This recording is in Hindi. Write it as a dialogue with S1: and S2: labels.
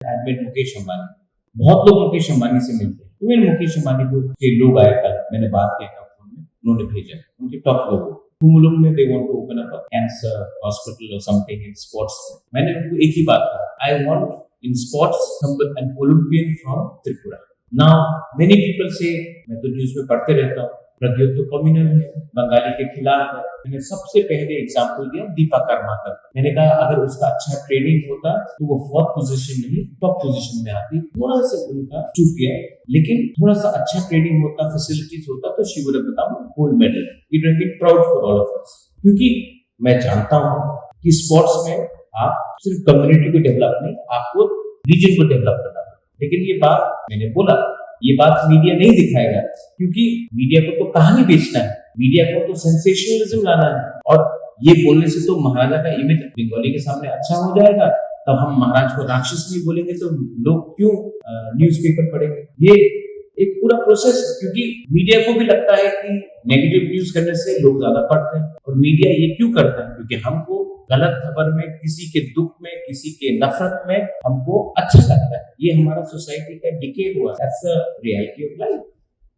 S1: एडमिन मुकेश अंबानी, बहुत लोग मुकेश अंबानी से मिलते हैं। इवन मुकेश अंबानी के लोग आए कल, मैंने बात किया था फोन में, उन्होंने भेजा उनके टॉप लोगों को मुलुक में they want to open up a cancer hospital और समथिंग इन स्पोर्ट्स। मैंने उनको एक ही बात कहा, I want in sports an Olympian from Tripura. Now many people say, मैं तो न्यूज में पढ़ते रहता हूँ, प्रज्योत तो कम्युनल है, बंगाली के खिलाफ है। मैंने सबसे पहले एग्जाम्पल दिया दीपा कर्माकर। मैंने कहा अगर उसका अच्छा ट्रेनिंग होता तो वो 4th पोजीशन नहीं टॉप पोजीशन में आती। थोड़ा सा उनका चूक गया, लेकिन थोड़ा सा अच्छा ट्रेनिंग होता, फैसिलिटीज होता तो she would have become gold medal. It will be proud for all of us. क्योंकि मैं जानता हूँ कि स्पोर्ट्स में आप सिर्फ कम्युनिटी को डेवलप नहीं, आपको रीजन को डेवलप करना। लेकिन ये बात मैंने बोला, ये बात मीडिया नहीं दिखाएगा, क्योंकि मीडिया को तो कहानी बेचना है, मीडिया को तो सेंसेशनलिज्म लाना है। और ये बोलने से तो महाराजा का इमेज बंगाली के सामने अच्छा हो जाएगा। तब हम महाराज को राक्षस नहीं बोलेंगे तो लोग क्यों न्यूज़पेपर पढ़ेंगे? ये एक पूरा प्रोसेस है, क्योंकि मीडिया को भी लगता है कि नेगेटिव न्यूज करने से लोग ज्यादा पढ़ते हैं। और मीडिया ये क्यों करता है? क्योंकि हमको गलत खबर में, किसी के दुख में, किसी के नफरत में हमको अच्छा लगता है। ये हमारा सोसाइटी का डिके हुआ, that's the reality of life.